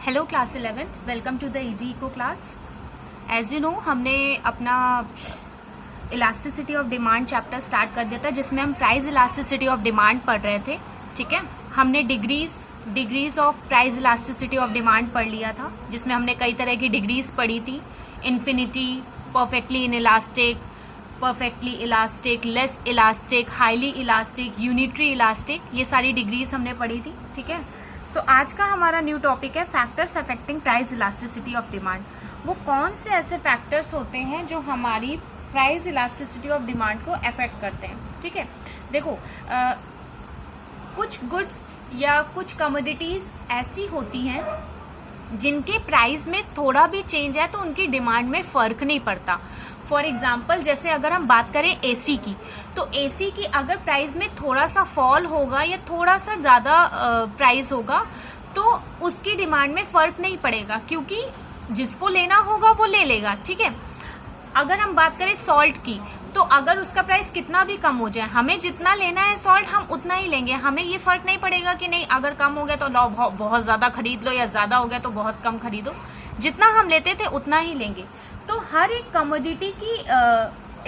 Hello class 11th, welcome to the easy eco class. As you know, हमने अपना elasticity of demand chapter start कर दिया था, जिसमें हम प्राइस इलास्टिसिटी ऑफ डिमांड पढ़ रहे थे। ठीक है, हमने degrees of price elasticity of demand पढ़ लिया था, जिसमें हमने कई तरह की डिग्रीज पढ़ी थी। Infinity, perfectly inelastic, perfectly elastic, less elastic, highly elastic, unitary elastic, ये सारी डिग्रीज हमने पढ़ी थी। ठीक है, तो आज का हमारा न्यू टॉपिक है factors affecting price elasticity of demand. वो कौन से ऐसे फैक्टर्स होते हैं जो हमारी प्राइस इलास्टिसिटी ऑफ डिमांड को अफेक्ट करते हैं। ठीक है, देखो कुछ गुड्स या कुछ कमोडिटीज ऐसी होती हैं जिनके प्राइस में थोड़ा भी चेंज है तो उनकी डिमांड में फर्क नहीं पड़ता। फॉर एग्जाम्पल, जैसे अगर हम बात करें एसी की, तो एसी की अगर प्राइस में थोड़ा सा फॉल होगा या थोड़ा सा ज्यादा प्राइस होगा तो उसकी डिमांड में फर्क नहीं पड़ेगा, क्योंकि जिसको लेना होगा वो ले लेगा। ठीक है, अगर हम बात करें सॉल्ट की, तो अगर उसका प्राइस कितना भी कम हो जाए, हमें जितना लेना है सॉल्ट हम उतना ही लेंगे, हमें ये फर्क नहीं पड़ेगा कि नहीं अगर कम हो गया तो लो बहुत ज्यादा खरीद लो या ज्यादा हो गया तो बहुत कम खरीदो, जितना हम लेते थे उतना ही लेंगे। तो हर एक कमोडिटी की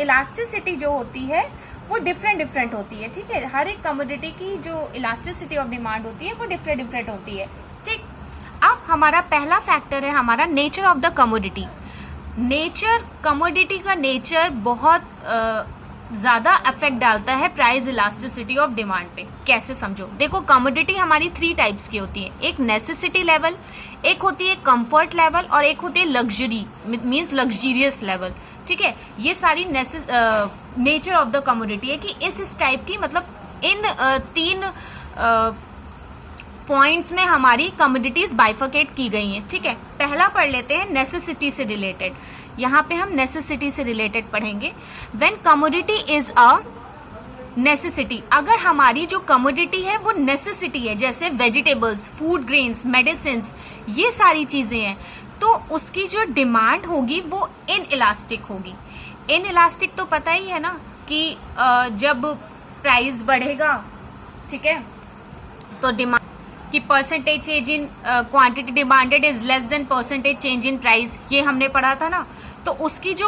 इलास्टिसिटी जो होती है वो डिफरेंट होती है। ठीक है, हर एक कमोडिटी की जो इलास्टिसिटी ऑफ डिमांड होती है वो डिफरेंट होती है। ठीक, अब हमारा पहला फैक्टर है हमारा nature of the commodity. Commodity का नेचर बहुत ज्यादा इफेक्ट डालता है प्राइस इलास्टिसिटी ऑफ डिमांड पे। कैसे समझो, देखो कमोडिटी हमारी 3 टाइप्स की होती है। एक नेसेसिटी लेवल, एक होती है कंफर्ट लेवल और एक होती है लग्जरी मींस लग्जरियस लेवल। ठीक है, ये सारी नेचर ऑफ द कमोडिटी है कि इस टाइप की, मतलब इन 3 पॉइंट्स में हमारी कमोडिटीज बाइफरकेट की गई हैं। ठीक है, पहला पढ़ लेते हैं नेसेसिटी से रिलेटेड। यहाँ पे हम नेसेसिटी से रिलेटेड पढ़ेंगे। When commodity is a necessity, अगर हमारी जो कमोडिटी है वो नेसेसिटी है, जैसे वेजिटेबल्स, फूड ग्रेन्स, मेडिसिन, ये सारी चीजें हैं, तो उसकी जो डिमांड होगी वो इनइलास्टिक होगी। इनइलास्टिक तो पता ही है ना कि जब प्राइस बढ़ेगा, ठीक है, तो डिमांड कि percentage change in quantity demanded is less than percentage change in price, ये हमने पढ़ा था ना। तो उसकी जो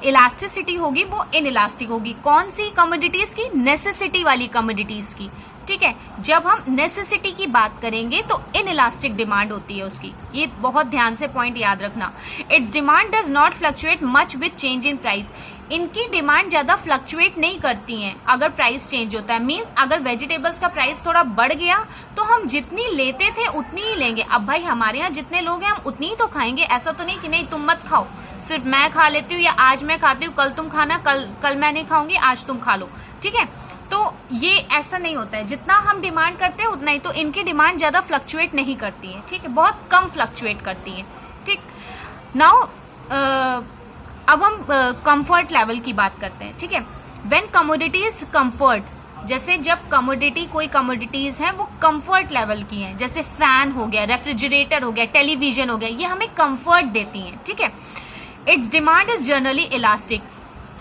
इलास्टिसिटी होगी वो इनइलास्टिक होगी। कौन सी कमोडिटीज की? नेसेसिटी वाली कमोडिटीज की। ठीक है, जब हम नेसेसिटी की बात करेंगे तो इनइलास्टिक डिमांड होती है उसकी। ये बहुत ध्यान से पॉइंट याद रखना। It's demand does not fluctuate much with change in price. इनकी डिमांड ज्यादा फ्लक्चुएट नहीं करती हैं अगर प्राइस चेंज होता है। मींस अगर वेजिटेबल्स का प्राइस थोड़ा बढ़ गया तो हम जितनी लेते थे उतनी ही लेंगे। अब भाई हमारे यहाँ जितने लोग हैं हम उतनी ही तो खाएंगे। ऐसा तो नहीं कि नहीं तुम मत खाओ, सिर्फ मैं खा लेती हूँ, या आज मैं खाती हूँ कल तुम खाना, कल मैं नहीं खाऊंगी आज तुम खा लो। ठीक है, तो ये ऐसा नहीं होता है। जितना हम डिमांड करते हैं उतना ही, तो इनकी डिमांड ज्यादा फ्लक्चुएट नहीं करती है। ठीक है, बहुत कम फ्लक्चुएट करती है। ठीक, नाउ अब हम कंफर्ट लेवल की बात करते हैं। ठीक है, व्हेन कमोडिटीज कंफर्ट, जैसे जब कोई कमोडिटीज हैं वो कंफर्ट लेवल की हैं, जैसे फैन हो गया, रेफ्रिजरेटर हो गया, टेलीविजन हो गया, ये हमें कंफर्ट देती हैं। ठीक है, it's demand is generally elastic.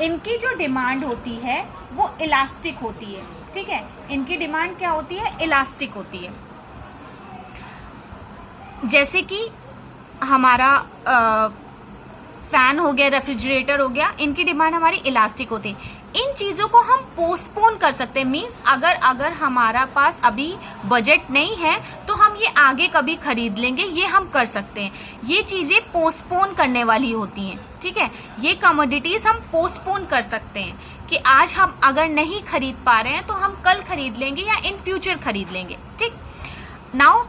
इनकी जो डिमांड होती है वो इलास्टिक होती है। ठीक है, इनकी डिमांड क्या होती है? इलास्टिक होती है। जैसे कि हमारा फैन हो गया, रेफ्रिजरेटर हो गया, इनकी डिमांड हमारी इलास्टिक होती है। इन चीजों को हम पोस्टपोन कर सकते हैं। मींस अगर हमारा पास अभी बजट नहीं है तो हम ये आगे कभी खरीद लेंगे, ये हम कर सकते हैं। ये चीजें पोस्टपोन करने वाली होती हैं। ठीक है, ये कमोडिटीज हम पोस्टपोन कर सकते हैं कि आज हम अगर नहीं खरीद पा रहे हैं तो हम कल खरीद लेंगे या इन फ्यूचर खरीद लेंगे। ठीक, now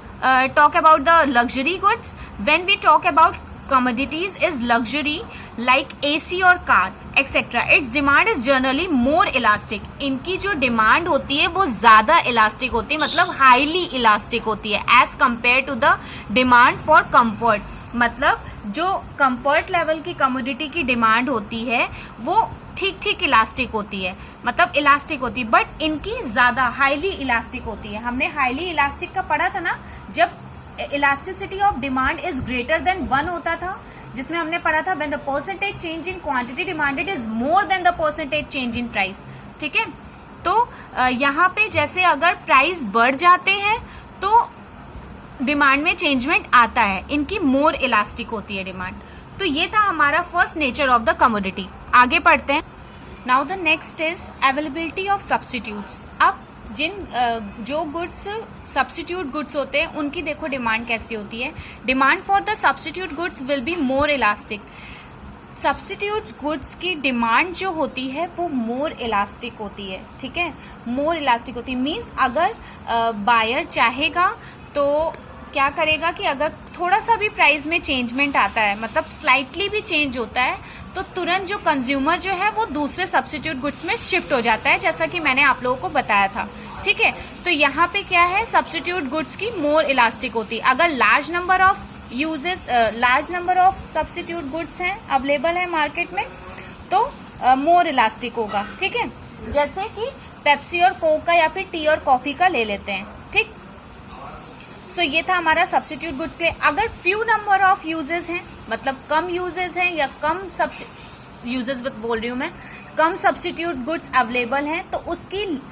talk about the luxury goods. When we talk about commodities is luxury like AC or car etc. Its demand is generally more elastic. इनकी जो डिमांड होती है वो ज्यादा इलास्टिक होती है, मतलब हाईली इलास्टिक होती है as compared to the demand for comfort. मतलब जो कंफर्ट लेवल की कमोडिटी की डिमांड होती है वो ठीक इलास्टिक होती है, मतलब इलास्टिक होती है, बट इनकी ज्यादा हाईली इलास्टिक होती है। हमने हाईली इलास्टिक का पढ़ा था ना, जब elasticity of demand is greater than 1 होता था, जिसमें हमने पढ़ा था when the percentage change in quantity demanded is more than the percentage change in price. ठीक है, तो यहाँ पे जैसे अगर प्राइस बढ़ जाते हैं तो डिमांड में चेंजमेंट आता है, इनकी मोर इलास्टिक होती है डिमांड। तो ये था हमारा first nature of the commodity. आगे पढ़ते हैं। Now the next is availability of substitutes. अब जो गुड्स सब्स्टिट्यूट गुड्स होते हैं उनकी देखो डिमांड कैसी होती है। Demand for the substitute goods will be more elastic. Substitute goods की डिमांड जो होती है वो मोर इलास्टिक होती है, ठीक है, मोर इलास्टिक होती है। मीन्स अगर बायर चाहेगा तो क्या करेगा कि अगर थोड़ा सा भी प्राइस में चेंजमेंट आता है, मतलब स्लाइटली भी चेंज होता है, तो तुरंत जो कंज्यूमर जो है वो दूसरे सब्स्टिट्यूट गुड्स में शिफ्ट हो जाता है, जैसा कि मैंने आप लोगों को बताया था, ठीक है। तो यहाँ पे क्या है, सब्स्टिट्यूट गुड्स की मोर इलास्टिक होती है। अगर large number of substitute goods हैं अवेलेबल है मार्केट में तो मोर इलास्टिक होगा, ठीक है। जैसे कि पेप्सी और कोक का या फिर टी और कॉफी का ले लेते हैं, ठीक। सो ये था हमारा सब्स्टिट्यूट गुड्स के। अगर फ्यू नंबर ऑफ यूजेस हैं, मतलब कम यूजेस हैं या कम यूजेस बोल रही हूँ मैं, कम सब्स्टिट्यूट गुड्स अवेलेबल हैं, तो उसकी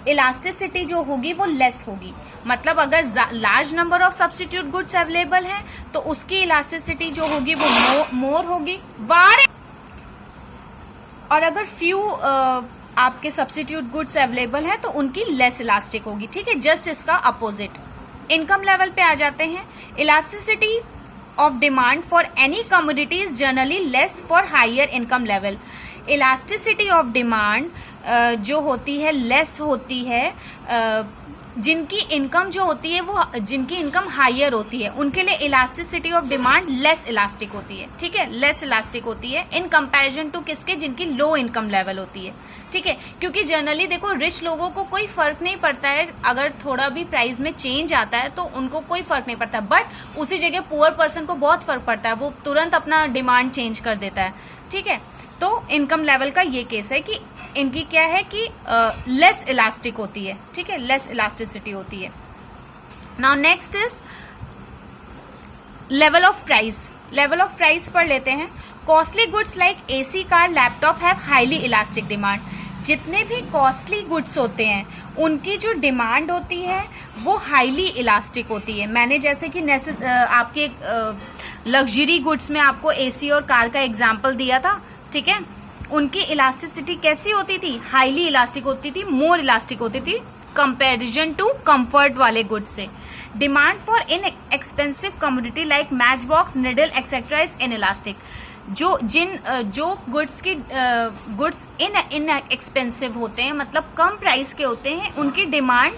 इलास्टिसिटी जो होगी वो लेस होगी। मतलब अगर large number of substitute goods available हैं तो उसकी इलास्टिसिटी जो होगी वो मोर होगी। और अगर फ्यू आपके सब्स्टिट्यूट गुड्स अवेलेबल हैं तो उनकी लेस इलास्टिक होगी, ठीक है। जस्ट इसका अपोजिट। इनकम लेवल पे आ जाते हैं। Elasticity of demand for any commodity is generally less for higher income level. Elasticity of demand जो होती है लेस होती है जिनकी इनकम जो होती है वो जिनकी इनकम हायर होती है उनके लिए elasticity of demand less elastic होती है, ठीक है, लेस इलास्टिक होती है इन कंपैरिजन टू किसके, जिनकी लो इनकम लेवल होती है, ठीक है। क्योंकि जनरली देखो रिच लोगों को कोई फर्क नहीं पड़ता है, अगर थोड़ा भी प्राइस में चेंज आता है तो उनको कोई फर्क नहीं पड़ता, बट उसी जगह पुअर पर्सन को बहुत फर्क पड़ता है, वो तुरंत अपना डिमांड चेंज कर देता है, ठीक है। तो इनकम लेवल का ये केस है कि इनकी क्या है कि लेस इलास्टिक होती है, ठीक है, लेस इलास्टिसिटी होती है। Now next is level of price. Level of price पढ़ लेते हैं। Costly goods like AC, car, laptop have highly elastic demand. जितने भी कॉस्टली गुड्स होते हैं उनकी जो डिमांड होती है वो हाईली इलास्टिक होती है। मैंने जैसे कि आपके लग्जरी गुड्स में आपको एसी और कार का एग्जाम्पल दिया था, ठीक है। उनकी इलास्टिसिटी कैसी होती थी, हाईली इलास्टिक होती थी, मोर इलास्टिक होती थी कंपैरिजन टू कंफर्ट वाले गुड्स से। Demand for in expensive commodity like match box, needle etcetera is in elastic. जो गुड्स इन एक्सपेंसिव होते हैं, मतलब कम प्राइस के होते हैं, उनकी डिमांड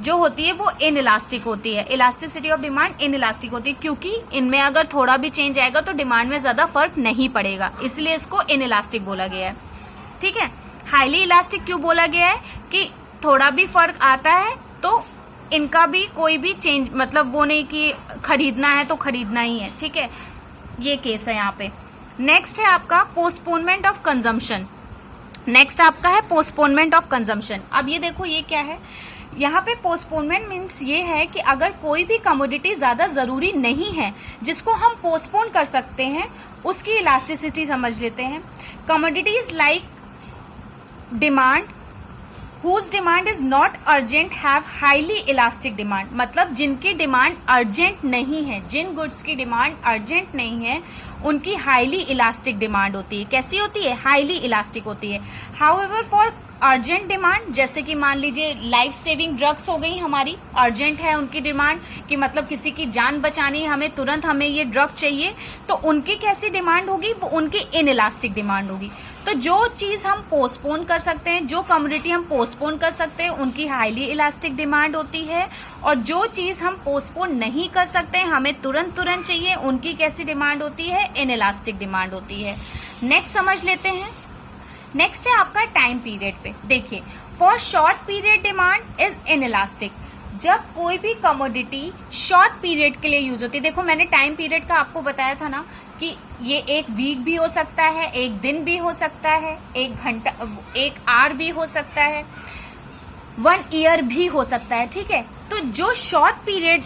जो होती है वो इन इलास्टिक होती है। Elasticity of demand in elastic होती है क्योंकि इनमें अगर थोड़ा भी चेंज आएगा तो डिमांड में ज्यादा फर्क नहीं पड़ेगा, इसलिए इसको इन इलास्टिक बोला गया है, ठीक है। हाईली इलास्टिक क्यों बोला गया है कि थोड़ा भी फर्क आता है तो इनका भी कोई भी चेंज, मतलब वो नहीं कि खरीदना है तो खरीदना ही है, ठीक है, ये केस है यहाँ पे। नेक्स्ट है आपका पोस्टपोनमेंट ऑफ कंजम्पशन। नेक्स्ट आपका है पोस्टपोनमेंट ऑफ कंजम्पशन। अब ये देखो ये क्या है, यहाँ पे पोस्टपोनमेंट मीन्स ये है कि अगर कोई भी कमोडिटी ज्यादा जरूरी नहीं है जिसको हम पोस्टपोन कर सकते हैं, उसकी इलास्टिसिटी समझ लेते हैं। Commodities like demand whose demand is not urgent have highly elastic demand। मतलब जिनकी डिमांड अर्जेंट नहीं है, जिन गुड्स की डिमांड अर्जेंट नहीं है उनकी हाईली इलास्टिक डिमांड होती है। कैसी होती है, हाईली इलास्टिक होती है। हाउएवर फॉर अर्जेंट डिमांड, जैसे कि मान लीजिए लाइफ सेविंग ड्रग्स हो गई हमारी, अर्जेंट है उनकी डिमांड कि मतलब किसी की जान बचानी है, हमें तुरंत हमें ये ड्रग चाहिए, तो उनकी कैसी डिमांड होगी, वो उनकी इन इलास्टिक डिमांड होगी। तो जो चीज हम पोस्टपोन कर सकते हैं, जो कमोडिटी हम पोस्टपोन कर सकते हैं, उनकी हाईली इलास्टिक डिमांड होती है, और जो चीज हम पोस्टपोन नहीं कर सकते, हमें तुरंत चाहिए, उनकी कैसी डिमांड होती है, इन इलास्टिक डिमांड होती है। नेक्स्ट समझ लेते हैं। नेक्स्ट है आपका टाइम पीरियड पे। देखिए, for short period demand is in elastic. जब कोई भी कमोडिटी शॉर्ट पीरियड के लिए यूज होती है, देखो मैंने टाइम पीरियड का आपको बताया था ना कि ये एक वीक भी हो सकता है, एक दिन भी हो सकता है, एक घंटा, एक आवर भी हो सकता है, 1 ईयर भी हो सकता है, ठीक है। तो जो शॉर्ट पीरियड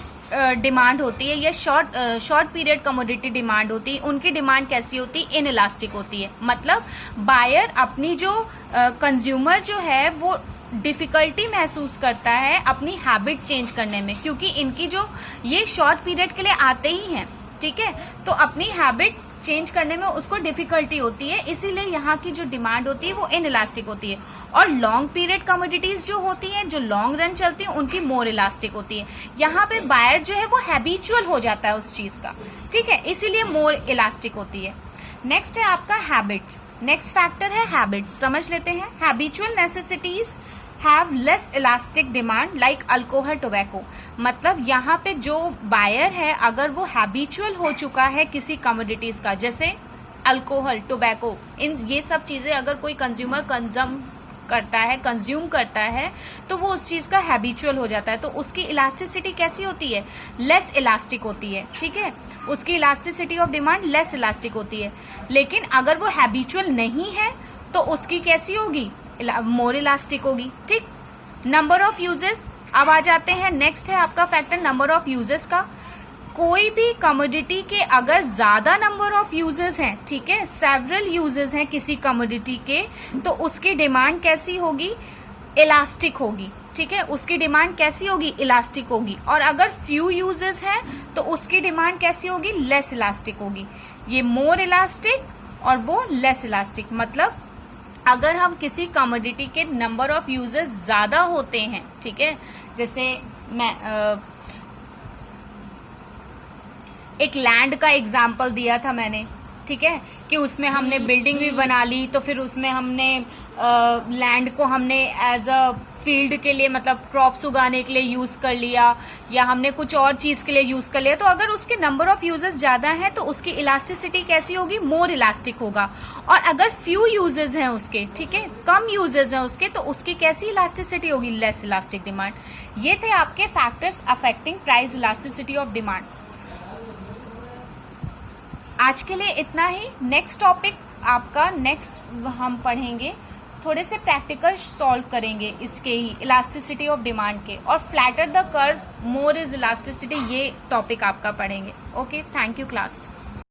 डिमांड होती है या शॉर्ट पीरियड कमोडिटी डिमांड होती है, उनकी डिमांड कैसी होती है, इन इलास्टिक होती है। मतलब बायर अपनी जो कंज्यूमर जो है वो डिफिकल्टी महसूस करता है अपनी हैबिट चेंज करने में, क्योंकि इनकी जो ये शॉर्ट पीरियड के लिए आते ही हैं, ठीक है, तो अपनी हैबिट चेंज करने में उसको डिफिकल्टी होती है, इसीलिए यहाँ की जो डिमांड होती है वो इनइलास्टिक होती है। और लॉन्ग पीरियड कमोडिटीज जो होती हैं, जो लॉन्ग रन चलती हैं, उनकी मोर इलास्टिक होती है। यहाँ पे बायर जो है वो हैबिचुअल हो जाता है उस चीज का, ठीक है, इसीलिए मोर इलास्टिक होती है। नेक्स्ट है आपका हैबिट्स। नेक्स्ट फैक्टर है हैबिट्स, समझ लेते हैं। Habitual necessities have less elastic demand like alcohol tobacco. मतलब यहाँ पे जो बायर है अगर वो हैबिचुअल हो चुका है किसी कमोडिटीज का, जैसे अल्कोहल, टोबैको, इन ये सब चीजें अगर कोई कंज्यूमर कंज्यूम करता है तो वो उस चीज का हैबिचुअल हो जाता है, तो उसकी इलास्टिसिटी कैसी होती है, लेस इलास्टिक होती है, ठीक है, उसकी elasticity of demand less elastic होती है। लेकिन अगर वो हैबिचुअल नहीं है तो उसकी कैसी होगी, मोर इलास्टिक होगी, ठीक। नंबर ऑफ यूजेस, अब आ जाते हैं, नेक्स्ट है आपका फैक्टर नंबर ऑफ यूजेस का। कोई भी कमोडिटी के अगर ज्यादा नंबर ऑफ यूजेस हैं, ठीक है, सेवरल यूजेस हैं किसी कमोडिटी के, तो उसकी डिमांड कैसी होगी, इलास्टिक होगी, ठीक है, उसकी डिमांड कैसी होगी, इलास्टिक होगी। और अगर फ्यू यूजेस हैं तो उसकी डिमांड कैसी होगी, लेस इलास्टिक होगी। ये मोर इलास्टिक और वो लेस इलास्टिक। मतलब अगर हम किसी कमोडिटी के नंबर ऑफ यूजेस ज्यादा होते हैं, ठीक है, जैसे मैं एक लैंड का एग्जाम्पल दिया था मैंने, ठीक है, कि उसमें हमने बिल्डिंग भी बना ली, तो फिर उसमें हमने लैंड को हमने एज अ फील्ड के लिए, मतलब क्रॉप्स उगाने के लिए यूज कर लिया, या हमने कुछ और चीज के लिए यूज कर लिया, तो अगर उसके नंबर ऑफ यूजेस ज्यादा हैं तो उसकी इलास्टिसिटी कैसी होगी, मोर इलास्टिक होगा। और अगर फ्यू यूजेस हैं उसके, ठीक है, कम यूजेस हैं उसके, तो उसकी कैसी इलास्टिसिटी होगी, लेस इलास्टिक डिमांड। ये थे आपके factors affecting price elasticity of demand. आज के लिए इतना ही। नेक्स्ट टॉपिक आपका नेक्स्ट हम पढ़ेंगे, थोड़े से प्रैक्टिकल सॉल्व करेंगे इसके ही, इलास्टिसिटी ऑफ डिमांड के, और flatter the curve more is elasticity, ये टॉपिक आपका पढ़ेंगे। Okay, thank you class.